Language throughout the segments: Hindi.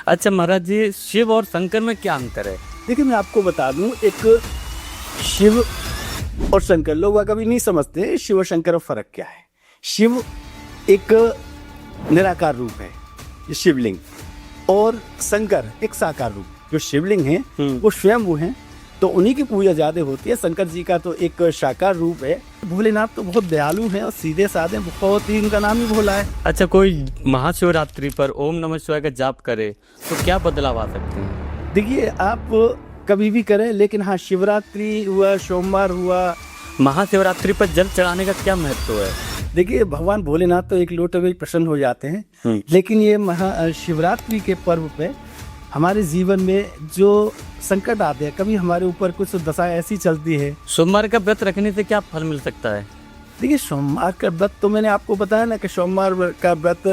अच्छा महाराज जी, शिव और शंकर में क्या अंतर है? देखिए मैं आपको बता दूं, एक शिव और शंकर लोग कभी नहीं समझते शिव और शंकर में फर्क क्या है। शिव एक निराकार रूप है, ये शिवलिंग, और शंकर एक साकार रूप। जो शिवलिंग है वो स्वयं हैं, तो उन्हीं की पूजा ज्यादा होती है। शंकर जी का तो एक साकार रूप है। भोलेनाथ तो बहुत दयालु हैं और सीधे साधे, बहुत ही उनका नाम ही भोला है। अच्छा, कोई महाशिवरात्रि पर ओम नमः शिवाय का जाप करे तो क्या बदलाव आ सकते हैं? देखिए आप कभी भी करें, लेकिन हाँ, शिवरात्रि हुआ, सोमवार हुआ, महाशिवरात्रि पर जल चढ़ाने का क्या महत्व है? देखिए भगवान भोलेनाथ तो एक लोटे में प्रसन्न हो जाते हैं, लेकिन ये महाशिवरात्रि के पर्व पे हमारे जीवन में जो संकट आते हैं, कभी हमारे ऊपर कुछ दशा ऐसी चलती है। सोमवार का व्रत रखने से क्या फल मिल सकता है? देखिए सोमवार का व्रत तो मैंने आपको बताया ना कि सोमवार का व्रत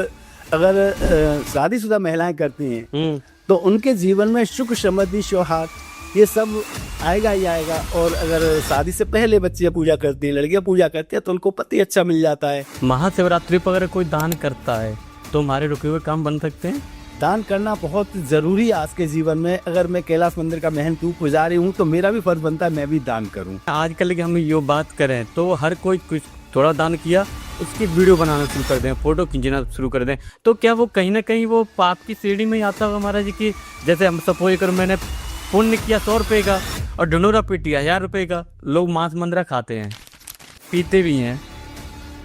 अगर शादीशुदा महिलाएं करती हैं तो उनके जीवन में सुख समृद्धि सौहार्द ये सब आएगा ही आएगा। और अगर शादी से पहले बच्चियां पूजा करती हैं, लड़कियां पूजा करती हैं, तो उनको पति अच्छा मिल जाता है। महाशिवरात्रि पर अगर कोई दान करता है तो हमारे रुके हुए काम बन सकते हैं? दान करना बहुत जरूरी है आज के जीवन में। अगर मैं कैलाश मंदिर का महंत पुजारी हूँ तो मेरा भी फर्ज बनता है मैं भी दान करूँ। आजकल की हम ये बात करें तो हर कोई कुछ थोड़ा दान किया उसकी वीडियो बनाना शुरू कर दें, फोटो खींचना शुरू कर दें, तो क्या वो कहीं ना कहीं वो पाप की सीढ़ी में ही आता होगा महाराज जी की? जैसे हम सपोज करो मैंने पुण्य किया 100 रुपये का और ढिंढोरा पीटी 1000 रुपये का। लोग मांस मंदिरा खाते हैं, पीते भी हैं,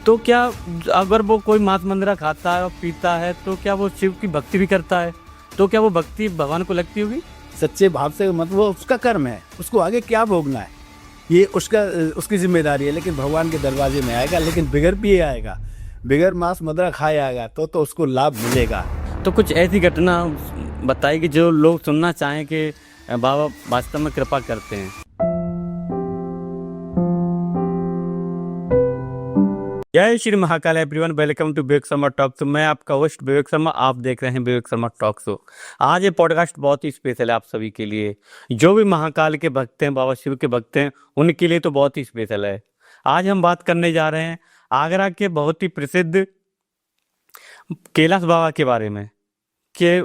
तो क्या अगर वो कोई मांस मंदिरा खाता है और पीता है तो क्या वो शिव की भक्ति भी करता है? तो क्या वो भक्ति भगवान को लगती होगी? सच्चे भाव से, मतलब वो उसका कर्म है, उसको आगे क्या भोगना है ये उसकी जिम्मेदारी है। लेकिन भगवान के दरवाजे में आएगा, लेकिन बिगर पिए आएगा, बिगर मांस मंदिरा खाए आएगा तो उसको लाभ मिलेगा। तो कुछ ऐसी घटना बताई कि जो लोग सुनना चाहें कि बाबा वास्तव में कृपा करते हैं। जय Shri Mahakal everyone, welcome to Vivek Sharma talk show. मैं आपका होस्ट विवेक शर्मा, आप देख रहे हैं विवेक शर्मा टॉक शो। आज ये पॉडकास्ट बहुत ही स्पेशल है आप सभी के लिए। जो भी महाकाल के भक्त हैं, बाबा शिव के भक्त हैं, उनके लिए तो बहुत ही स्पेशल है। आज हम बात करने जा रहे हैं आगरा के बहुत ही प्रसिद्ध कैलाश बाबा के बारे में कि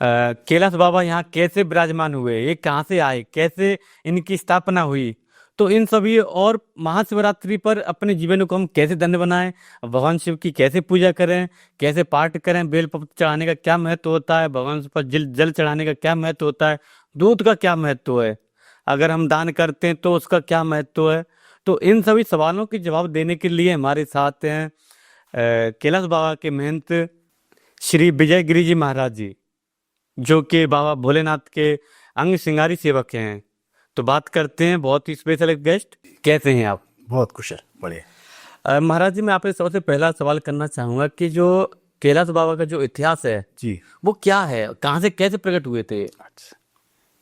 कैलाश बाबा यहाँ कैसे विराजमान हुए, ये कहाँ से आए, कैसे इनकी स्थापना हुई। तो इन सभी और महाशिवरात्रि पर अपने जीवन को हम कैसे धन्य बनाएं, भगवान शिव की कैसे पूजा करें, कैसे पाठ करें, बेलपत्र चढ़ाने का क्या महत्व होता है, भगवान पर जल चढ़ाने का क्या महत्व होता है, दूध का क्या महत्व है, अगर हम दान करते हैं तो उसका क्या महत्व है। तो इन सभी सवालों के जवाब देने के लिए हमारे साथ हैं कैलाश बाबा के महंत श्री विजय गिरी जी महाराज जी, जो कि बाबा भोलेनाथ के अंग श्रृंगारी सेवक हैं। तो बात करते हैं बहुत ही स्पेशल गेस्ट। कैसे हैं आप? बहुत कुशल, बढ़िया। महाराज जी, मैं आपसे सबसे पहला सवाल करना चाहूँगा कि जो कैलाश बाबा का जो इतिहास है जी, वो क्या है, कहाँ से कैसे प्रकट हुए थे? अच्छा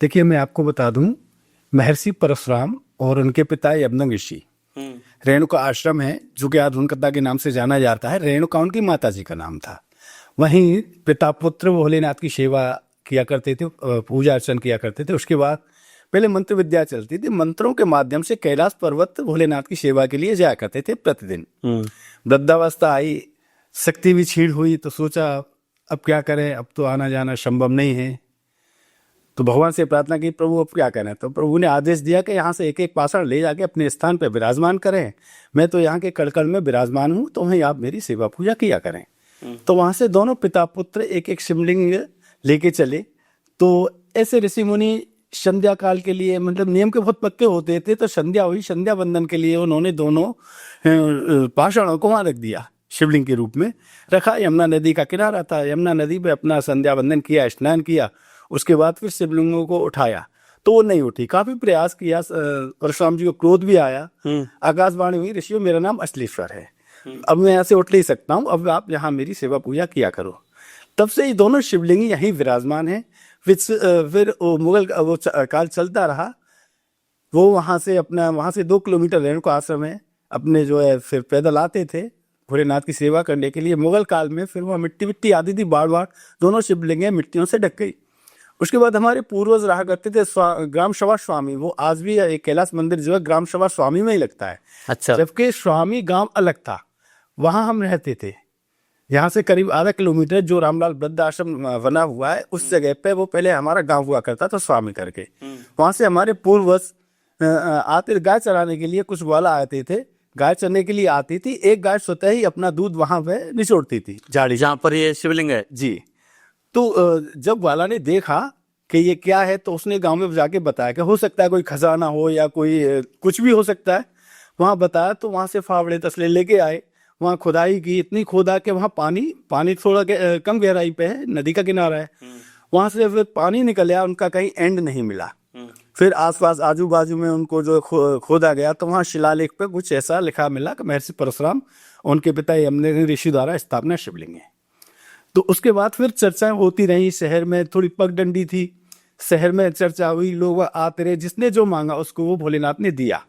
देखिए मैं आपको बता दूं, महर्षि परशुराम और उनके पिता यमदग्नि ऋषि, रेणुका आश्रम है जो कि आधुनिकता के नाम से जाना जाता है। रेणुका उनकी माता जी का नाम था। वहीं पिता पुत्र भोलेनाथ की सेवा किया करते थे, पूजा अर्चन किया करते थे। उसके बाद पहले मंत्र विद्या चलती थी, मंत्रों के माध्यम से कैलाश पर्वत भोलेनाथ की सेवा के लिए जाया करते थे प्रतिदिन। वृद्धावस्था आई, शक्ति भी छीड़ हुई, तो सोचा अब क्या करें, अब तो आना जाना संभव नहीं है। तो भगवान से प्रार्थना की, प्रभु अब क्या करें। तो प्रभु ने आदेश दिया कि यहाँ से एक एक पाषाण ले जाके अपने स्थान पर विराजमान करें। मैं तो यहाँ के कड़कड़ में विराजमान हूँ, तो वहीं आप मेरी सेवा पूजा किया करें। तो वहां से दोनों पिता पुत्र एक एक शिवलिंग लेके चले। तो ऐसे ऋषि मुनि संध्या काल के लिए, मतलब नियम के बहुत पक्के होते थे, तो संध्या हुई, संध्या वंदन के लिए उन्होंने दोनों पाषाणों को वहां रख दिया, शिवलिंग के रूप में रखा। यमुना नदी का किनारा था, यमुना नदी पे अपना संध्या वंदन किया, स्नान किया। उसके बाद फिर शिवलिंगों को उठाया तो वो नहीं उठी। काफी प्रयास किया, परशुराम जी को क्रोध भी आया। आकाशवाणी हुई, ऋषियों मेरा नाम अश्लेश्वर है, अब मैं यहाँ से उठ नहीं सकता हूँ, अब आप यहाँ मेरी सेवा पूजा किया करो। तब से ये दोनों शिवलिंग यहीं विराजमान हैं। फिर मुगल वो काल चलता रहा। वो वहाँ से 2 किलोमीटर रेणुका आश्रम है, अपने जो है फिर पैदल आते थे भोलेनाथ की सेवा करने के लिए। मुगल काल में फिर वहाँ मिट्टी आती थी, बार बार दोनों शिवलिंगें मिट्टियों से ढक गई। उसके बाद हमारे पूर्वज रहा करते थे ग्राम सभा स्वामी, वो आज भी कैलाश मंदिर जो है ग्राम सभा स्वामी में ही लगता है। अच्छा। जबकि स्वामी गांव अलग था, वहां हम रहते थे। यहाँ से करीब आधा किलोमीटर जो रामलाल वृद्ध आश्रम बना हुआ है, उस जगह पे वो पहले हमारा गांव हुआ करता था स्वामी करके। वहां से हमारे पूर्वज आते गाय चराने के लिए, कुछ ग्वाला आते थे, गाय चरने के लिए आती थी। एक गाय स्वतः ही अपना दूध वहां पे निचोड़ती थी झाड़ी। जहाँ पर ये शिवलिंग है जी। तो जब ग्वाला ने देखा कि ये क्या है, तो उसने गांव में जाके बताया कि हो सकता है कोई खजाना हो या कोई कुछ भी हो सकता है। वहां बताया तो वहां से फावड़े तसले लेके आए, वहां खुदाई की, इतनी खोदा कि वहां पानी थोड़ा कम गहराई पे है, नदी का किनारा है। वहां से फिर पानी निकल आया, उनका कहीं एंड नहीं मिला। फिर आसपास आजू बाजू में उनको जो खोदा गया, तो वहां शिलालेख पे कुछ ऐसा लिखा मिला कि महर्षि परशुराम उनके पिता यमन ऋषि द्वारा स्थापना शिवलिंग है। तो उसके बाद फिर चर्चाएं होती रही, शहर में थोड़ी पगडंडी थी, शहर में चर्चा हुई, लोग आते रहे, जिसने जो मांगा उसको वो भोलेनाथ ने दिया।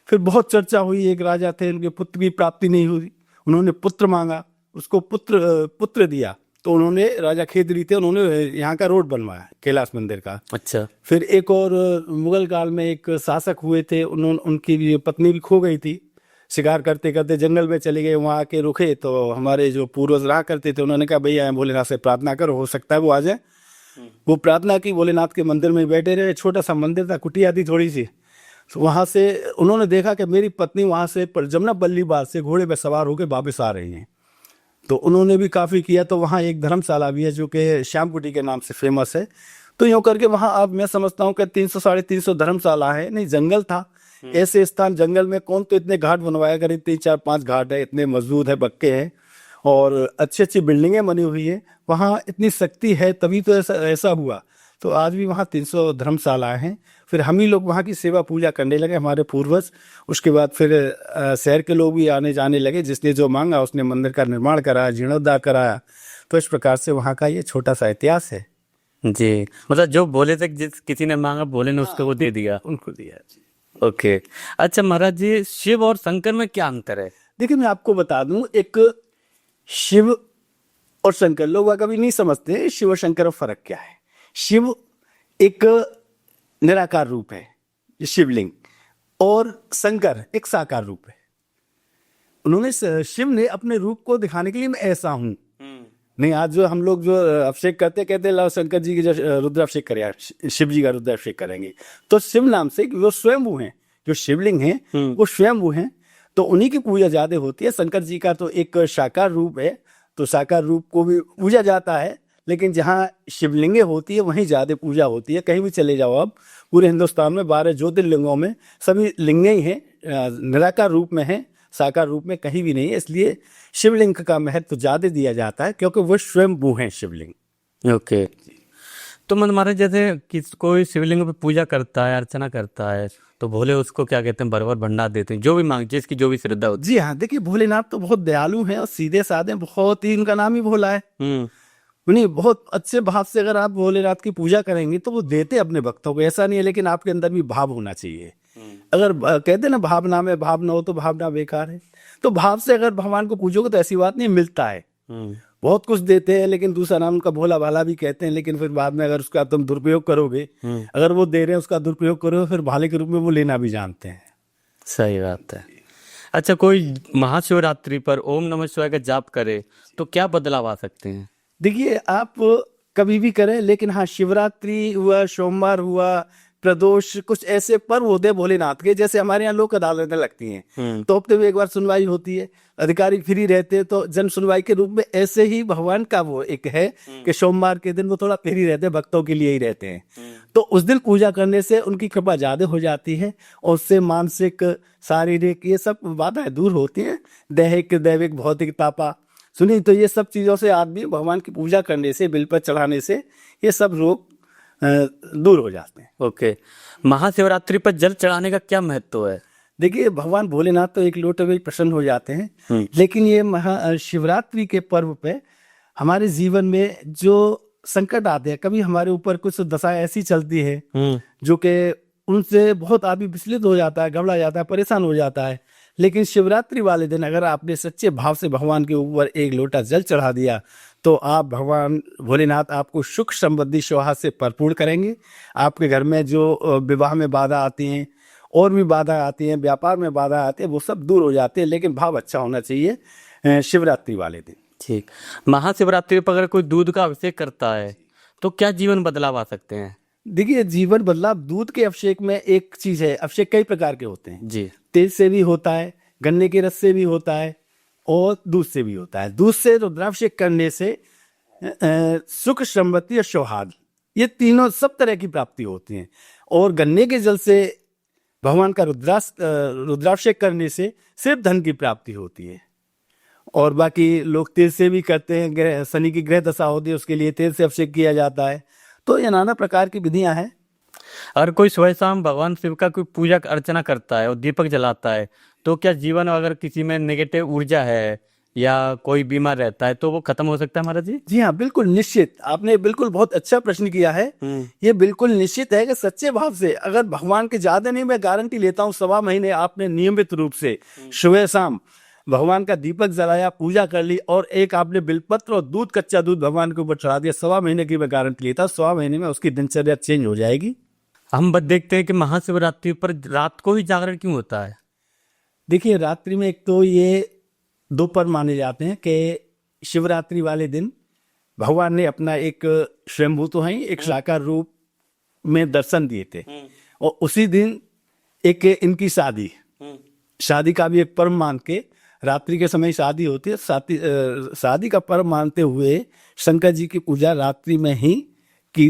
फिर बहुत चर्चा हुई, एक राजा थे, उनके पुत्र की प्राप्ति नहीं हुई, उन्होंने पुत्र मांगा, उसको पुत्र दिया, तो उन्होंने राजा खेतरी थे, उन्होंने यहाँ का रोड बनवाया कैलाश मंदिर का। अच्छा। फिर एक और मुगल काल में एक शासक हुए थे, उनकी पत्नी भी खो गई थी, शिकार करते करते जंगल में चले गए, वहाँ आके रुके। तो हमारे जो पूर्वज रहा करते थे, उन्होंने कहा भैया भोलेनाथ से प्रार्थना करो, हो सकता है वो आ जाए। वो प्रार्थना की, भोलेनाथ के मंदिर में बैठे रहे। छोटा सा मंदिर था, कुटिया थी थोड़ी सी। तो वहां से उन्होंने देखा कि मेरी पत्नी वहां से जमुना बल्ली बाग से घोड़े पे सवार होकर वापस आ रही हैं। तो उन्होंने भी काफी किया। तो वहाँ एक धर्मशाला भी है जो कि श्याम कुटी के नाम से फेमस है। तो यूँ करके वहाँ अब मैं समझता हूँ कि 300 साढ़े 300 धर्मशाला है। नहीं, जंगल था, ऐसे स्थान जंगल में कौन तो इतने घाट बनवाया करे, 3 4 5 घाट है, इतने मजबूत है, पक्के हैं और अच्छी अच्छी बिल्डिंगें बनी हुई है। वहाँ इतनी शक्ति है, तभी तो ऐसा हुआ। तो आज भी वहाँ 300 धर्मशालाएं हैं। फिर हम ही लोग वहाँ की सेवा पूजा करने लगे, हमारे पूर्वज। उसके बाद फिर शहर के लोग भी आने जाने लगे, जिसने जो मांगा उसने मंदिर का निर्माण कराया, जीर्णोद्धार कराया। तो इस प्रकार से वहाँ का ये छोटा सा इतिहास है जी। मतलब जो बोले थे, जिस किसी ने मांगा भोले ने उसको वो दे दिया, उनको दिया जी। ओके। अच्छा महाराज जी, शिव और शंकर में क्या अंतर है? देखिए मैं आपको बता दूं, एक शिव और शंकर लोग कभी नहीं समझते शिव और शंकर में फर्क क्या है। शिव एक निराकार रूप है, शिवलिंग, और शंकर एक साकार रूप है। उन्होंने शिव ने अपने रूप को दिखाने के लिए मैं ऐसा हूं। नहीं, आज जो हम लोग जो अभिषेक करते कहते लाओ शंकर जी की जो रुद्राभिषेक करें, शिव जी का रुद्राभिषेक करेंगे, तो शिव नाम से वो स्वयंभू हैं, जो शिवलिंग हैं वो स्वयंभू हैं, तो उन्हीं की पूजा ज्यादा होती है। शंकर जी का तो एक साकार रूप है, तो साकार रूप को भी पूजा जाता है, लेकिन जहाँ शिवलिंगे होती है वहीं ज्यादा पूजा होती है। कहीं भी चले जाओ आप, पूरे हिंदुस्तान में 12 ज्योतिर्लिंगों में सभी लिंगे ही हैं, निराकार रूप में है, साकार रूप में कहीं भी नहीं है। इसलिए शिवलिंग का महत्व तो ज्यादा दिया जाता है, क्योंकि वो स्वयंभू हैं शिवलिंग। ओके। तो मन महाराज, जैसे कोई शिवलिंग पे पूजा करता है, अर्चना करता है, तो भोले उसको क्या कहते हैं, बरबर भंडार देते हैं, जो भी मांग, जिसकी जो भी श्रद्धा होती जी हाँ, देखिए भोलेनाथ तो बहुत दयालु हैं और सीधे साधे, बहुत ही, उनका नाम ही भोला है। है। नहीं, बहुत अच्छे भाव से अगर आप भोलेनाथ की पूजा करेंगे तो वो देते अपने भक्तों को, ऐसा नहीं है, लेकिन आपके अंदर भी भाव होना चाहिए। अगर कहते ना भावना में भाव ना हो तो भावना बेकार है। तो भाव से अगर भगवान को पूजोगे तो ऐसी बात नहीं, मिलता है। बहुत कुछ देते हैं, लेकिन दूसरा नाम उनका भोला भाला भी कहते हैं, लेकिन फिर बाद में अगर उसका तुम दुरुपयोग करोगे, अगर वो दे रहे हैं उसका दुरुपयोग करोगे, फिर भाले के रूप में वो लेना भी जानते हैं। सही बात है। अच्छा, कोई महाशिवरात्रि पर ओम नमः शिवाय का जाप करे तो क्या बदलाव आ सकते हैं? देखिए, आप कभी भी करें, लेकिन हाँ, शिवरात्रि हुआ, सोमवार हुआ, प्रदोष, कुछ ऐसे पर्व होते हैं भोलेनाथ के, जैसे हमारे यहाँ लोक अदालतें लगती हैं, तो हफ्ते में एक बार सुनवाई होती है, अधिकारी फ्री रहते हैं, तो जन सुनवाई के रूप में ऐसे ही भगवान का वो एक है कि सोमवार के दिन वो थोड़ा फ्री रहते हैं, भक्तों के लिए ही रहते हैं। तो उस दिन पूजा करने से उनकी कृपा ज्यादा हो जाती है, और उससे मानसिक, शारीरिक, ये सब बाधाएं दूर होती हैं। दैहिक, दैविक, भौतिक तापा, सुनिए, तो ये सब चीजों से आदमी भगवान की पूजा करने से, बिलपत्र चढ़ाने से ये सब रोग दूर हो जाते हैं। ओके। महाशिवरात्रि पर जल चढ़ाने का क्या महत्व है? देखिए, भगवान भोलेनाथ तो एक लोटे में ही प्रसन्न हो जाते हैं, लेकिन ये महाशिवरात्रि के पर्व पे हमारे जीवन में जो संकट आते हैं, कभी हमारे ऊपर कुछ दशाएं ऐसी चलती है जो कि उनसे बहुत आदमी विचलित हो जाता है, घबरा जाता है, परेशान हो जाता है। लेकिन शिवरात्रि वाले दिन अगर आपने सच्चे भाव से भगवान के ऊपर एक लोटा जल चढ़ा दिया, तो आप, भगवान भोलेनाथ आपको सुख समृद्धि शोभा से भरपूर करेंगे। आपके घर में जो विवाह में बाधा आती हैं, और भी बाधा आती हैं, व्यापार में बाधा आती है, वो सब दूर हो जाते हैं, लेकिन भाव अच्छा होना चाहिए शिवरात्रि वाले दिन। ठीक। महाशिवरात्रि पर अगर कोई दूध का अभिषेक करता है तो क्या जीवन बदलाव आ सकते हैं? देखिए, जीवन बदलाव दूध के अभिषेक में एक चीज है, अभिषेक कई प्रकार के होते हैं। जी। तेल से भी होता है, गन्ने के रस से भी होता है और दूध से भी होता है। दूध से रुद्राभिषेक करने से सुख, समृद्धि और सौहार्द, ये तीनों सब तरह की प्राप्ति होती है। और गन्ने के जल से भगवान का रुद्राभिषेक करने से सिर्फ धन की प्राप्ति होती है। और बाकी लोग तेल से भी करते हैं, शनि की ग्रह दशा होती है उसके लिए तेल से अभिषेक किया जाता है। तो ये नाना प्रकार की विधियां हैं। अगर कोई सुबह शाम भगवान शिव का कोई पूजा अर्चना करता है और दीपक जलाता है तो क्या जीवन, अगर किसी में नेगेटिव ऊर्जा है या कोई बीमार रहता है तो वो खत्म हो सकता है महाराज जी? जी हाँ, बिल्कुल निश्चित। आपने बिल्कुल बहुत अच्छा प्रश्न किया है। ये बिल्कुल निश्चित है कि सच्चे भाव से, अगर भगवान के ज्यादा नहीं, मैं गारंटी लेता हूँ, 1.25 महीने आपने नियमित रूप से सुबह शाम भगवान का दीपक जलाया, पूजा कर ली और एक आपने बिलपत्र और दूध, कच्चा दूध भगवान के ऊपर चढ़ा दिया, 1.25 महीने की मैं गारंटी लेता हूँ, 1.25 महीने में उसकी दिनचर्या चेंज हो जाएगी। हम बस देखते हैं कि महाशिवरात्रि पर रात को ही जागरण क्यों होता है? देखिए, रात्रि में एक तो ये 2 पर्व माने जाते हैं कि शिवरात्रि वाले दिन भगवान ने अपना एक स्वयंभू तो है ही, एक साकार रूप में दर्शन दिए थे। और उसी दिन एक इनकी शादी का भी एक पर्व मान के, रात्रि के समय शादी होती है, शादी का पर्व मानते हुए शंकर जी की पूजा रात्रि में ही की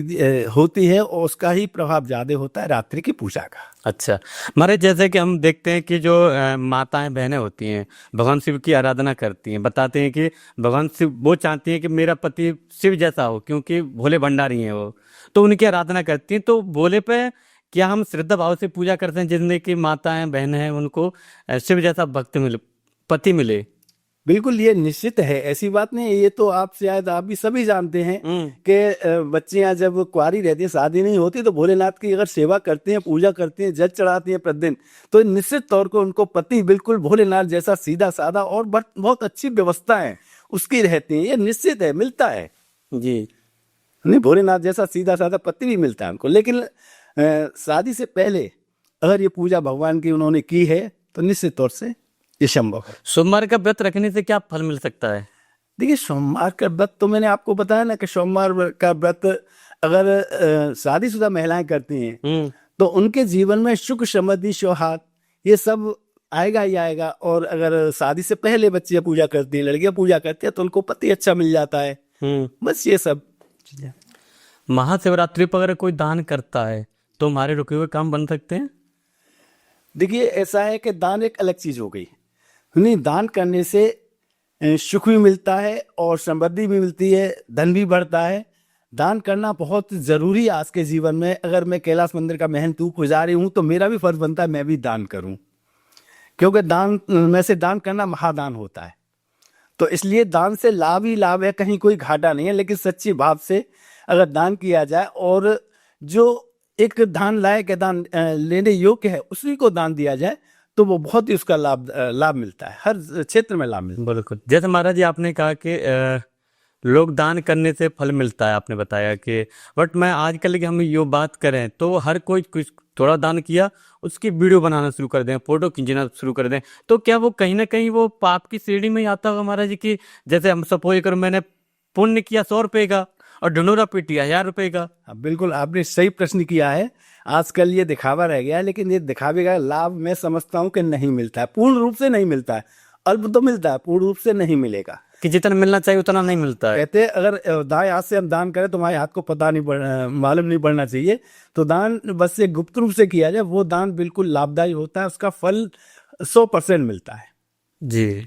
होती है और उसका ही प्रभाव ज्यादा होता है रात्रि की पूजा का। अच्छा महाराज, जैसे कि हम देखते हैं कि जो माताएं बहनें होती हैं भगवान शिव की आराधना करती हैं, बताते हैं कि भगवान शिव, वो चाहती हैं कि मेरा पति शिव जैसा हो क्योंकि भोले भंडारी हैं वो, तो उनकी आराधना करती हैं। तो भोले पे क्या हम श्रद्धा भाव से पूजा करते हैं जिसमें कि माताएं बहनें हैं उनको शिव जैसा भक्त मिले, पति मिले? बिल्कुल, ये निश्चित है, ऐसी बात नहीं है। ये तो आप शायद आप भी सभी जानते हैं कि बच्चियां जब कुंवारी रहती है, शादी नहीं होती, तो भोलेनाथ की अगर सेवा करती हैं, पूजा करती हैं, जल चढ़ाती हैं प्रतिदिन, तो निश्चित तौर पर उनको पति बिल्कुल भोलेनाथ जैसा सीधा साधा और बहुत अच्छी व्यवस्था है उसकी रहती है। ये निश्चित है, मिलता है जी। नहीं, भोलेनाथ जैसा सीधा साधा पति भी मिलता है उनको। लेकिन शादी से पहले अगर ये पूजा भगवान की उन्होंने की है तो निश्चित तौर से ये संभव है। सोमवार का व्रत रखने से क्या फल मिल सकता है? देखिए, सोमवार का व्रत तो मैंने आपको बताया ना कि सोमवार का व्रत अगर शादीशुदा महिलाएं करती हैं तो उनके जीवन में सुख, समृद्धि, सौहार्द ये सब आएगा ही आएगा। और अगर शादी से पहले बच्चियां पूजा करती हैं, लड़कियां पूजा करती हैं, तो उनको पति अच्छा मिल जाता है। बस ये सब चीजें। महाशिवरात्रि पर अगर कोई दान करता है तो हमारे रुके हुए काम बन सकते हैं? देखिए, ऐसा है कि दान एक अलग चीज हो गई। नहीं, दान करने से सुख भी मिलता है और समृद्धि भी मिलती है, धन भी बढ़ता है। दान करना बहुत जरूरी है आज के जीवन में। अगर मैं कैलाश मंदिर का मेहनतू पुजारी हूं तो मेरा भी फर्ज बनता है मैं भी दान करूं, क्योंकि दान में से दान करना महादान होता है। तो इसलिए दान से लाभ ही लाभ है, कहीं कोई घाटा नहीं है। लेकिन सच्ची भाव से अगर दान किया जाए और जो एक दान लायक है, दान लेने योग्य है, उसी को दान दिया जाए तो वो बहुत ही उसका लाभ मिलता है, हर क्षेत्र में लाभ मिलता है। बिल्कुल। जैसे महाराज जी आपने कहा कि लोग दान करने से फल मिलता है, आपने बताया कि, बट मैं आजकल की हम ये बात करें तो हर कोई कुछ थोड़ा दान किया उसकी वीडियो बनाना शुरू कर दें, फोटो खींचना शुरू कर दें, तो क्या वो कहीं ना कहीं वो पाप की श्रेणी में ही आता होगा महाराज जी की? जैसे हम सपोज करो मैंने पुण्य किया 100 रुपए का और ढिंढोरा पीटी 1000 रुपए का। बिल्कुल, आपने सही प्रश्न किया है। आजकल ये दिखावा रह गया है, लेकिन ये दिखावे का लाभ मैं समझता हूँ कि नहीं मिलता है, पूर्ण रूप से नहीं मिलता है। अल्प तो मिलता है, पूर्ण रूप से नहीं मिलेगा, कि जितना मिलना चाहिए उतना नहीं मिलता है। कहते अगर दाएं हाथ से हम दान करें तो हमारे हाथ को पता नहीं मालूम नहीं पड़ना चाहिए। तो दान बस से गुप्त रूप से किया जाए, वो दान बिल्कुल लाभदायी होता है, उसका फल 100% मिलता है। जी।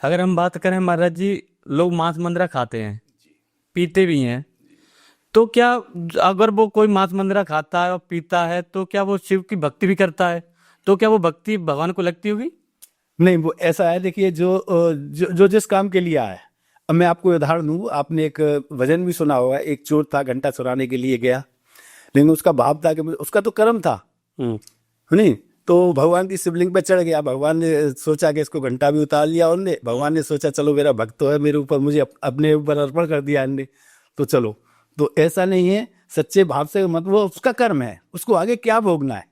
अगर हम बात करें महाराज जी, लोग मांस मंदिरा खाते हैं, पीते भी हैं, तो क्या अगर वो कोई मांस मंदिरा खाता है और पीता है तो क्या वो शिव की भक्ति भी करता है? तो क्या वो भक्ति भगवान को लगती होगी? नहीं, वो ऐसा है, देखिए जो जिस काम के लिए आया है। अब मैं आपको उदाहरण दूं, आपने एक वचन भी सुना होगा, एक चोर था, घंटा चुराने के लिए गया, लेकिन उसका भाव था कि उसका तो कर्म था नहीं, तो भगवान की शिवलिंग पे चढ़ गया। भगवान ने सोचा कि इसको घंटा भी उतार लिया उनने, भगवान ने सोचा चलो मेरा भक्त तो है, मेरे ऊपर, मुझे अपने ऊपर अर्पण कर दिया इनने, तो चलो। तो ऐसा नहीं है, सच्चे भाव से, मतलब वो उसका कर्म है, उसको आगे क्या भोगना है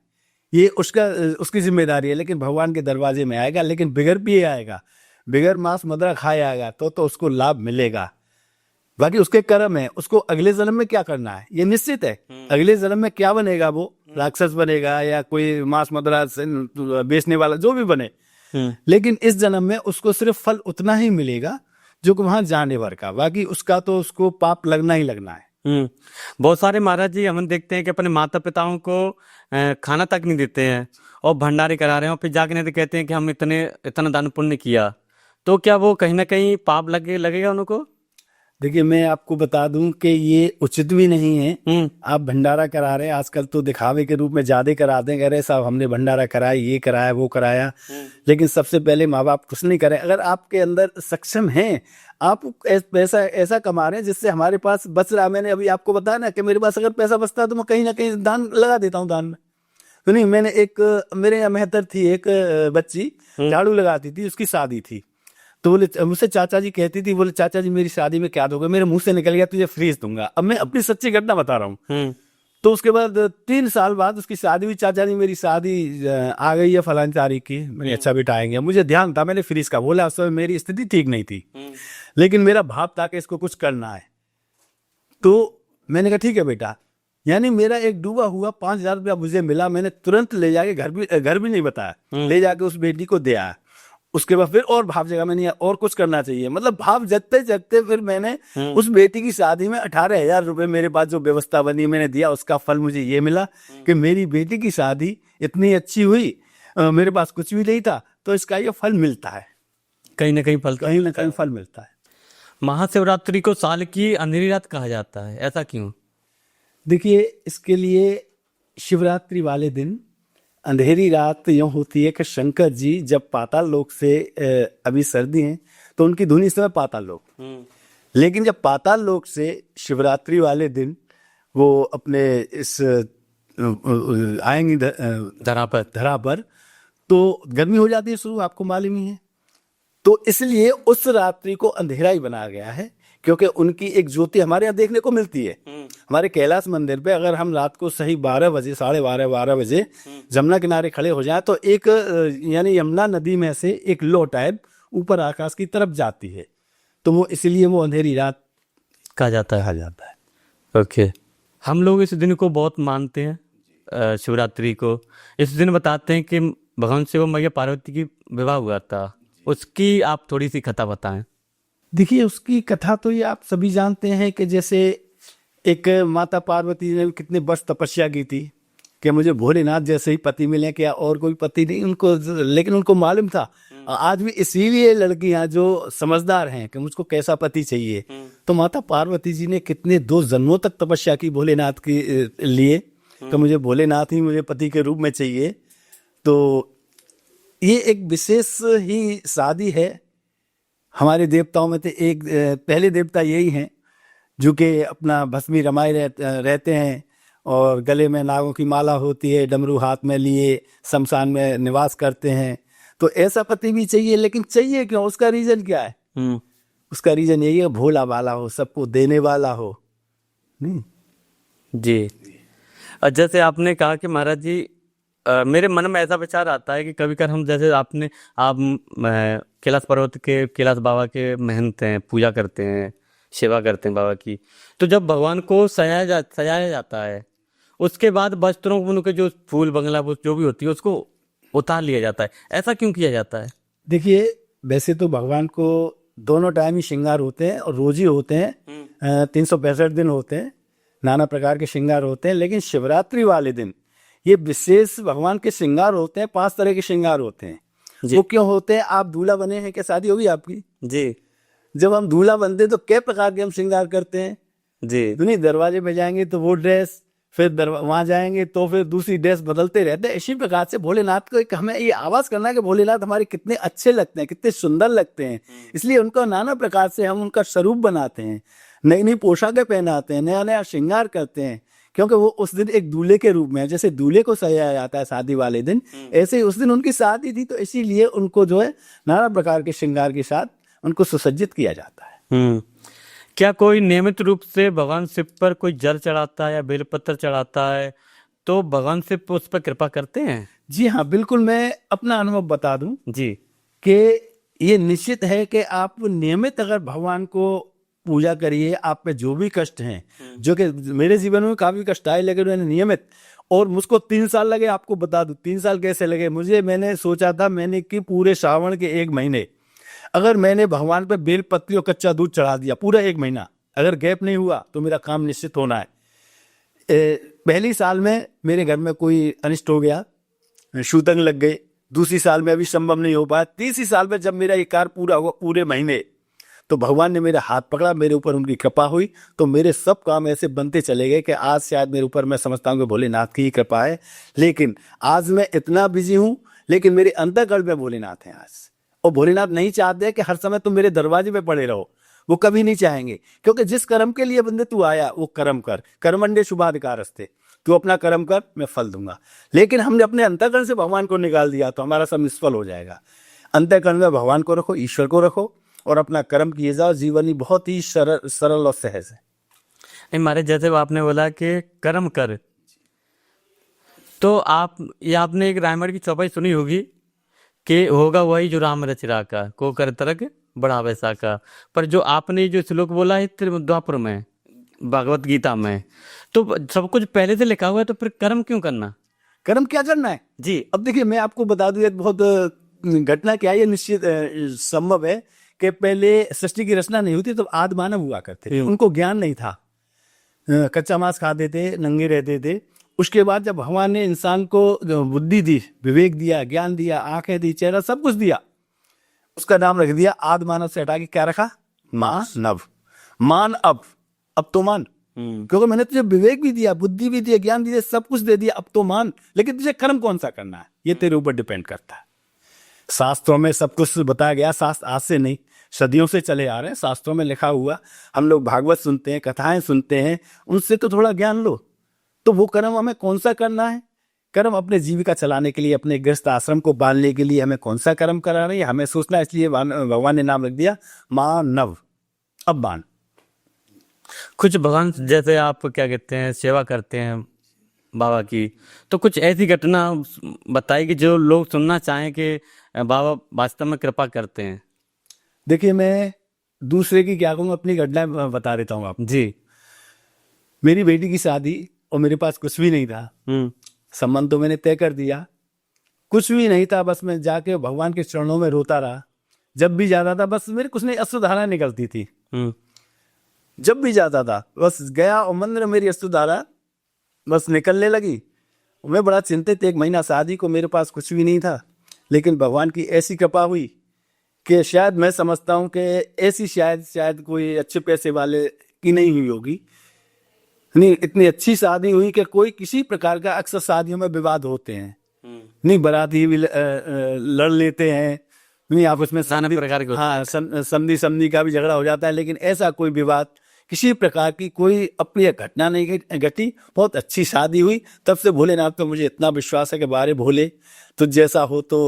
ये उसकी जिम्मेदारी है, लेकिन भगवान के दरवाजे में आएगा, लेकिन बिगड़ भी आएगा। बगैर मांस मदिरा खाए आएगा तो उसको लाभ मिलेगा। बाकी उसके कर्म है, उसको अगले जन्म में क्या करना है ये निश्चित है। अगले जन्म में क्या बनेगा, वो राक्षस बनेगा या कोई मांस मदिरा बेचने वाला, जो भी बने। लेकिन इस जन्म में उसको सिर्फ फल उतना ही मिलेगा जो कि वहां जाने भर का, बाकी उसका तो उसको पाप लगना ही लगना है। बहुत सारे महाराज जी हम देखते हैं कि अपने माता पिताओं को खाना तक नहीं देते हैं और भंडारे करा रहे हैं और फिर जाके नहीं तो कहते हैं कि हम इतना दान पुण्य किया, तो क्या वो कहीं ना कहीं पाप लगेगा उनको? देखिए मैं आपको बता दूं कि ये उचित भी नहीं है। आप भंडारा करा रहे हैं, आजकल तो दिखावे के रूप में ज्यादा करा दें, कह रहे साहब हमने भंडारा कराया, ये कराया, वो कराया। लेकिन सबसे पहले माँ बाप कुछ नहीं करें। अगर आपके अंदर सक्षम हैं, आप पैसा ऐसा कमा रहे हैं जिससे हमारे पास बच रहा। मैंने अभी आपको बताया ना कि मेरे पास अगर पैसा बचता है तो मैं कहीं ना कहीं दान लगा देता हूँ, दान में। तो नहीं, मैंने मेरे यहाँ मेहतर थी एक बच्ची, झाड़ू लगाती थी, उसकी शादी थी। तो बोले, मुझसे चाचा जी कहती थी, बोले चाचा जी मेरी शादी में क्या दोगे? मेरे मुंह से निकल गया तुझे फ्रीज दूंगा। अब मैं अपनी सच्ची घटना बता रहा हूँ। तो उसके बाद 3 साल बाद उसकी शादी हुई। चाचा जी मेरी शादी आ गई है फलानी तारीख की। मैंने अच्छा बेटा आएंगे। मुझे ध्यान था, मैंने फ्रीज का बोला। उस समय मेरी स्थिति ठीक नहीं थी, लेकिन मेरा भाव था कि इसको कुछ करना है। तो मैंने कहा ठीक है बेटा। यानी मेरा एक डूबा हुआ 5,000 रुपया मुझे मिला। मैंने तुरंत ले जाके घर भी नहीं बताया, ले जाके उस बेटी को दे आया। उसके बाद फिर और भाव जगह मैंने और कुछ करना चाहिए, मतलब भाव जगते जगते फिर मैंने उस बेटी की शादी में 18,000 रुपए मेरे पास जो व्यवस्था बनी मैंने दिया। उसका फल मुझे ये मिला कि मेरी बेटी की शादी इतनी अच्छी हुई। मेरे पास कुछ भी नहीं था, तो इसका ये फल मिलता है, कहीं ना कहीं फल मिलता है। महाशिवरात्रि को साल की अंधेरी रात कहा जाता है, ऐसा क्यों? देखिए इसके लिए शिवरात्रि वाले दिन अंधेरी रात यूँ होती है कि शंकर जी जब पाताल लोक से, अभी सर्दी है तो उनकी धुन इस समय पाताल लोक, लेकिन जब पाताल लोक से शिवरात्रि वाले दिन वो अपने इस आएंगी धरा पर, तो गर्मी हो जाती है शुरू, आपको मालूम ही है। तो इसलिए उस रात्रि को अंधेरा ही बनाया गया है, क्योंकि उनकी एक ज्योति हमारे यहाँ देखने को मिलती है। हमारे कैलाश मंदिर पे अगर हम रात को सही 12 बजे, 12:30 बजे जमुना किनारे खड़े हो जाएं तो एक यानी यमुना नदी में से एक लो टाइप ऊपर आकाश की तरफ जाती है, तो वो इसलिए वो अंधेरी रात कहा जाता है। ओके, हम लोग इस दिन को बहुत मानते हैं, शिवरात्रि को। इस दिन बताते हैं कि भगवान शिव और मैया पार्वती की विवाह हुआ था, उसकी आप थोड़ी सी कथा बताएं। देखिए उसकी कथा तो ये आप सभी जानते हैं कि जैसे एक माता पार्वती ने कितने वर्ष तपस्या की थी कि मुझे भोलेनाथ जैसे ही पति मिले, क्या और कोई पति नहीं उनको, लेकिन उनको मालूम था। आज भी इसीलिए लड़कियां जो समझदार हैं कि मुझको कैसा पति चाहिए, तो माता पार्वती जी ने कितने 2 जन्मों तक तपस्या की भोलेनाथ के लिए कि मुझे भोलेनाथ ही मुझे पति के रूप में चाहिए। तो ये एक विशेष ही शादी है। हमारे देवताओं में तो एक पहले देवता यही हैं जो कि अपना भस्मी रमाए रहते हैं और गले में नागों की माला होती है, डमरू हाथ में लिए शमशान में निवास करते हैं। तो ऐसा पति भी चाहिए, लेकिन चाहिए क्यों, उसका रीजन क्या है? उसका रीजन यही है, भोला वाला हो, सबको देने वाला हो। नहीं जी, जैसे आपने कहा कि महाराज जी, मेरे मन में ऐसा विचार आता है कि कभी कभी हम, जैसे आप कैलाश पर्वत के कैलाश बाबा के महंत हैं, पूजा करते हैं, सेवा करते हैं बाबा की, तो जब भगवान को सजाया जाता है, उसके बाद वस्त्रों को, उनके जो फूल बंगला जो भी होती है उसको उतार लिया जाता है, ऐसा क्यों किया जाता है? देखिए वैसे तो भगवान को दोनों टाइम ही श्रृंगार होते हैं और रोज ही होते हैं। 365 दिन होते हैं, नाना प्रकार के श्रृंगार होते हैं, लेकिन शिवरात्रि वाले दिन ये विशेष भगवान के श्रृंगार होते हैं। 5 तरह के श्रृंगार होते हैं। वो क्यों होते हैं? आप दूल्हा बने हैं, क्या शादी होगी आपकी? जी। जब हम दूल्हा बनते हैं तो कई प्रकार के हम श्रृंगार करते हैं। जी। नहीं, दरवाजे पे जाएंगे तो वो ड्रेस, फिर वहां जाएंगे तो फिर दूसरी ड्रेस बदलते रहते हैं। इसी प्रकार से भोलेनाथ को एक हमें ये आवाज करना है कि भोलेनाथ हमारे कितने अच्छे लगते हैं, कितने सुंदर लगते हैं। इसलिए उनको नाना प्रकार से हम उनका स्वरूप बनाते हैं, नई नई पोशाकें पहनाते हैं, नया नया श्रृंगार करते हैं, क्योंकि वो उस दिन एक दूल्हे के रूप में, जैसे दूल्हे को सजाया जाता है शादी वाले दिन, ऐसे ही उस दिन उनकी शादी थी, तो इसीलिए उनको जो है नाना प्रकार के श्रृंगार के साथ उनको सुसज्जित किया जाता है। क्या कोई नियमित रूप से भगवान शिव पर कोई जल चढ़ाता है या बेलपत्र चढ़ाता है तो भगवान शिव उस पर कृपा करते हैं? जी हाँ, बिल्कुल। मैं अपना अनुभव बता दूं जी कि ये निश्चित है कि आप नियमित अगर भगवान को पूजा करिए, आप पे जो भी कष्ट हैं, जो कि मेरे जीवन में काफी कष्ट आए, लेकिन मैंने नियमित, और मुझको 3 साल लगे, आपको बता दूं 3 साल कैसे लगे मुझे। मैंने सोचा था मैंने कि पूरे श्रावण के 1 महीने अगर मैंने भगवान पे बेल पत्री और कच्चा दूध चढ़ा दिया पूरा 1 महीना, अगर गैप नहीं हुआ तो मेरा काम निश्चित होना है। पहली साल में मेरे घर में कोई अनिष्ट हो गया, शूतंग लग गए, दूसरी साल में अभी संभव नहीं हो पाया, तीसरी साल में जब मेरा ये कार्य पूरा हुआ पूरे महीने, तो भगवान ने मेरा हाथ पकड़ा, मेरे ऊपर उनकी कृपा हुई, तो मेरे सब काम ऐसे बनते चले गए कि आज शायद मेरे ऊपर, मैं समझता हूँ कि भोलेनाथ की ही कृपा है। लेकिन आज मैं इतना बिजी हूँ, लेकिन मेरे अंतःकरण में भोलेनाथ हैं आज, और भोलेनाथ नहीं चाहते कि हर समय तुम मेरे दरवाजे पे पड़े रहो, वो कभी नहीं चाहेंगे, क्योंकि जिस कर्म के लिए बंदे तू आया वो कर्म कर, कर्मण्य शुभाधिकारस्ते, तू अपना कर्म कर, मैं फल दूंगा। लेकिन हमने अपने अंतःकरण से भगवान को निकाल दिया तो हमारा सब निष्फल हो जाएगा। अंतःकरण में भगवान को रखो, ईश्वर को रखो, और अपना कर्म किए जाओ। जीवन ही बहुत ही सरल और सहज है। नहीं महाराज, जैसे आपने बोला कि कर्म कर, तो आपने एक रामायण की चौपाई सुनी होगी कि होगा वही जो राम रच राका, को कर तरक बड़ा वैसा का। पर जो आपने जो श्लोक बोला है द्वापर में, भगवत गीता में, तो सब कुछ पहले से लिखा हुआ है, तो फिर कर्म क्यों करना? कर्म क्या करना है जी। अब देखिए, मैं आपको बता दूं एक बहुत घटना क्या है, ये निश्चित संभव है कि पहले सृष्टि की रचना नहीं होती तो आदि मानव हुआ करते थे, उनको ज्ञान नहीं था, कच्चा मांस खाते थे, नंगे रहते थे। उसके बाद जब भगवान ने इंसान को बुद्धि दी, विवेक दिया, ज्ञान दिया, आंखें दी, चेहरा, सब कुछ दिया, उसका नाम रख दिया आदि मानव से हटा के क्या रखा? मानव। मान अब तो मान, क्योंकि मैंने तुझे विवेक भी दिया, बुद्धि भी दिया, ज्ञान भी दिया, सब कुछ दे दिया, अब तो मान। लेकिन तुझे कर्म कौन सा करना है, ये तेरे ऊपर डिपेंड करता है। शास्त्रों में सब कुछ बताया गया, शास्त्र आज से नहीं, सदियों से चले आ रहे हैं, शास्त्रों में लिखा हुआ। हम लोग भागवत सुनते हैं, कथाएं सुनते हैं, उनसे तो थोड़ा ज्ञान लो। तो वो कर्म हमें कौन सा करना है? कर्म अपने जीविका चलाने के लिए, अपने गृहस्थ आश्रम को बांधने के लिए हमें कौन सा कर्म करा रहे हैं हमें सोचना। इसलिए भगवान ने नाम रख दिया मानव। अब मान कुछ भगवान जैसे आप क्या कहते हैं, सेवा करते हैं बाबा की, तो कुछ ऐसी घटना बताइए कि जो लोग सुनना चाहें कि बाबा वास्तव में कृपा करते हैं। देखिए, मैं दूसरे की क्या कहूँ, अपनी घटनाएं बता देता हूँ आप। जी। मेरी बेटी की शादी, और मेरे पास कुछ भी नहीं था, संबंध तो मैंने तय कर दिया, कुछ भी नहीं था, बस मैं जाके भगवान के चरणों में रोता रहा। जब भी जाता था बस मेरे कुछ नहीं, अश्रुधारा निकलती थी। जब भी जाता था बस गया और मंदिर में मेरी अश्रुधारा बस निकलने लगी। मैं बड़ा चिंतित, 1 महीना शादी को, मेरे पास कुछ भी नहीं था, लेकिन भगवान की ऐसी कृपा हुई कि शायद मैं समझता हूँ कि ऐसी शायद कोई अच्छे पैसे वाले की नहीं हुई होगी। नहीं, इतनी अच्छी शादी हुई कि कोई किसी प्रकार का, अक्सर शादियों में विवाद होते हैं, नहीं बाराती भी लड़ लेते हैं, नहीं आपस में नाना प्रकार के, हाँ, समधी का भी झगड़ा हो जाता है, लेकिन ऐसा कोई विवाद, किसी प्रकार की कोई अप्रिय घटना नहीं घटी। बहुत अच्छी शादी हुई। तब से भोलेनाथ पे मुझे इतना विश्वास है कि बारे भोले, तो जैसा हो तो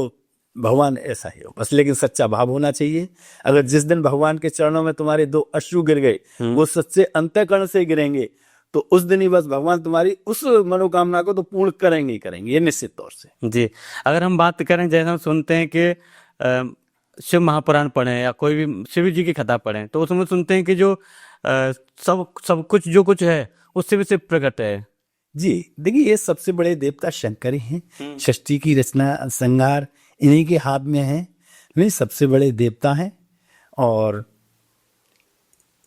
भगवान ऐसा ही हो बस, लेकिन सच्चा भाव होना चाहिए। अगर जिस दिन भगवान के चरणों में तुम्हारे 2 अश्रु गिर गए, वो सच्चे अंतःकरण से गिरेंगे, तो उस दिन ही बस भगवान तुम्हारी उस मनोकामना को तो पूर्ण करेंगे ही करेंगे, ये निश्चित तौर से। जी। अगर हम बात करें, जैसे हम सुनते हैं कि शिव महापुराण पढ़ें या कोई भी शिव जी की कथा पढ़ें, तो उसमें सुनते हैं कि जो सब कुछ जो कुछ है वो शिव से प्रकट है। जी, देखिए, ये सबसे बड़े देवता शंकर ही हैं। सृष्टि की रचना, संहार इन्हीं के हाथ में है। नहीं, सबसे बड़े देवता हैं, और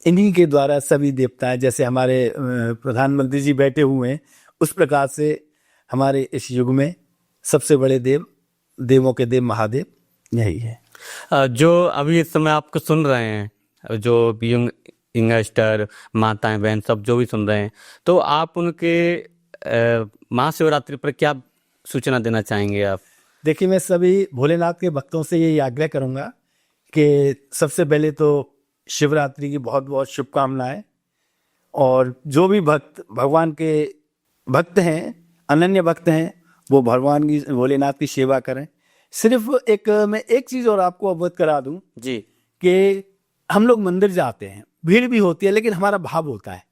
इन्हीं के द्वारा सभी देवता हैं। जैसे हमारे प्रधानमंत्री जी बैठे हुए हैं, उस प्रकार से हमारे इस युग में सबसे बड़े देवों के देव महादेव यही है। जो अभी इस समय आपको सुन रहे हैं, जो यंगस्टर, माताएं, बहन, सब जो भी सुन रहे हैं, तो आप उनके महाशिवरात्रि पर क्या सूचना देना चाहेंगे आप? देखिए, मैं सभी भोलेनाथ के भक्तों से यही आग्रह करूंगा कि सबसे पहले तो शिवरात्रि की बहुत बहुत शुभकामनाएं, और जो भी भक्त भगवान के भक्त हैं, अनन्य भक्त हैं, वो भगवान की, भोलेनाथ की सेवा करें। सिर्फ मैं एक चीज और आपको अवगत करा दूं जी, कि हम लोग मंदिर जाते हैं, भीड़ भी होती है, लेकिन हमारा भाव होता है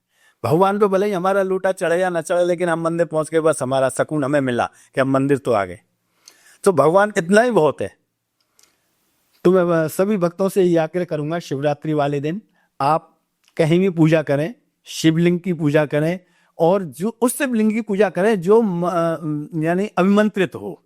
भगवान पे, भले ही हमारा लोटा चढ़े या न चढ़े, लेकिन हम मंदिर पहुंच के बस हमारा सुकून हमें मिला कि हम मंदिर तो आ गए, तो भगवान इतना ही बहुत है। तो मैं सभी भक्तों से ये आग्रह करूंगा, शिवरात्रि वाले दिन आप कहीं भी पूजा करें, शिवलिंग की पूजा करें, और जो उस शिवलिंग की पूजा करें जो यानी अभिमंत्रित हो।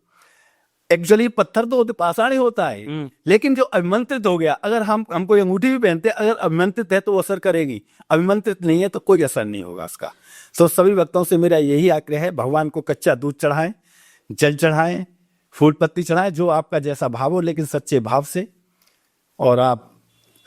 एक्चुअली पत्थर तो पाषाण ही होता है, लेकिन जो अभिमंत्रित हो गया, अगर हम कोई अंगूठी भी पहनते हैं, अगर अभिमंत्रित है तो वो असर करेगी, अभिमंत्रित नहीं है तो कोई असर नहीं होगा उसका। तो सभी भक्तों से मेरा यही आग्रह है, भगवान को कच्चा दूध चढ़ाएं, जल चढ़ाएं, फूल पत्ती चढ़ाएं, जो आपका जैसा भाव हो, लेकिन सच्चे भाव से। और आप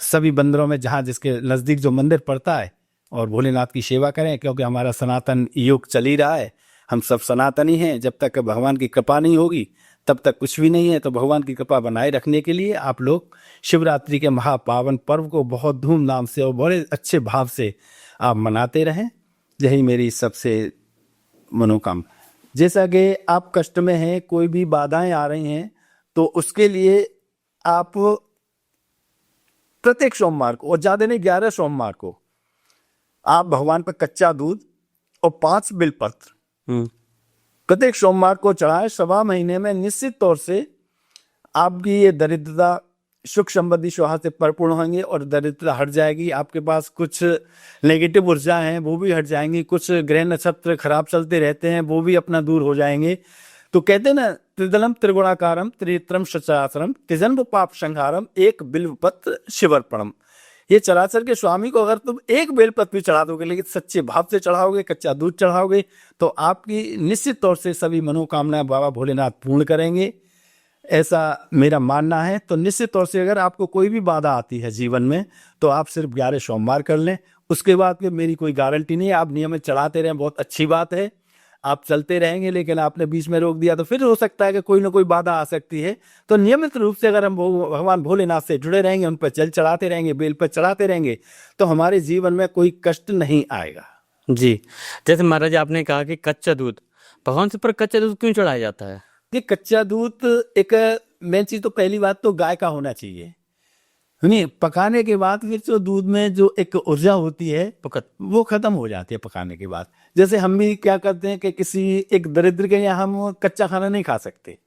सभी मंदिरों में जहाँ जिसके नज़दीक जो मंदिर पड़ता है, और भोलेनाथ की सेवा करें, क्योंकि हमारा सनातन युग चल ही रहा है, हम सब सनातनी हैं। जब तक भगवान की कृपा नहीं होगी तब तक कुछ भी नहीं है। तो भगवान की कृपा बनाए रखने के लिए आप लोग शिवरात्रि के महापावन पर्व को बहुत धूमधाम से और बड़े अच्छे भाव से आप मनाते रहें। यही मेरी सबसे मनोकामना। जैसा कि आप कष्ट में हैं, कोई भी बाधाएं आ रही हैं, तो उसके लिए आप प्रत्येक सोमवार को, और ज्यादा नहीं 11 सोमवार को, आप भगवान पर कच्चा दूध और 5 बिलपत्र प्रत्येक सोमवार को चढ़ाएं। सवा महीने में निश्चित तौर से आपकी ये दरिद्रता सुख समृद्धि सुहा से परिपूर्ण होंगे और दरिद्रता हट जाएगी। आपके पास कुछ नेगेटिव ऊर्जा हैं वो भी हट जाएंगी, कुछ ग्रह नक्षत्र खराब चलते रहते हैं वो भी अपना दूर हो जाएंगे। तो कहते हैं ना, त्रिदलम त्रिगुणाकारम त्रिनेत्रम सचराचरम त्रिजन्म पाप संहारम एक बिल्वपत्र शिवर्पणम। ये चराचर के स्वामी को अगर तुम एक बेलपत्र भी चढ़ा दोगे, लेकिन सच्चे भाव से चढ़ाओगे, कच्चा दूध चढ़ाओगे, तो आपकी निश्चित तौर से सभी मनोकामनाएं बाबा भोलेनाथ पूर्ण करेंगे, ऐसा मेरा मानना है। तो निश्चित तौर से अगर आपको कोई भी बाधा आती है जीवन में, तो आप सिर्फ 11 सोमवार कर लें। उसके बाद फिर मेरी कोई गारंटी नहीं है, आप नियमित चढ़ाते रहें, बहुत अच्छी बात है, आप चलते रहेंगे। लेकिन आपने बीच में रोक दिया तो फिर हो सकता है कि कोई ना कोई बाधा आ सकती है। तो नियमित रूप से अगर हम भगवान भोलेनाथ से जुड़े रहेंगे, उन पर जल चढ़ाते रहेंगे, बेल पर चढ़ाते रहेंगे, तो हमारे जीवन में कोई कष्ट नहीं आएगा। जी, जैसे महाराज आपने कहा कि कच्चा दूध, भगवान से पर कच्चा दूध क्यों चढ़ाया जाता है? ये कच्चा दूध एक मेन चीज, तो पहली बात तो गाय का होना चाहिए। नहीं, पकाने के बाद फिर जो दूध में जो एक ऊर्जा होती है वो खत्म हो जाती है पकाने के बाद। जैसे हम भी क्या करते हैं कि किसी एक दरिद्र के यहाँ हम कच्चा खाना नहीं खा सकते,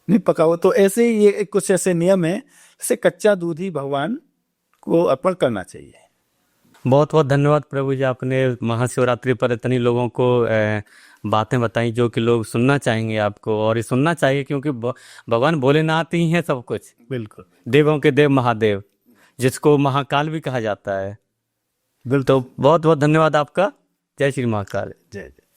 नहीं पका हुआ। तो ऐसे ही ये कुछ ऐसे नियम है, जैसे कच्चा दूध ही भगवान को अर्पण करना चाहिए। बहुत बहुत धन्यवाद प्रभु जी, आपने महाशिवरात्रि पर इतनी लोगों को बातें बताई जो कि लोग सुनना चाहेंगे आपको, और ये सुनना चाहिए क्योंकि भगवान भोलेनाथ ही है सब कुछ। बिल्कुल, देवों के देव महादेव, जिसको महाकाल भी कहा जाता है। बिल्कुल। तो बहुत बहुत धन्यवाद आपका। जय श्री महाकाल। जय जय।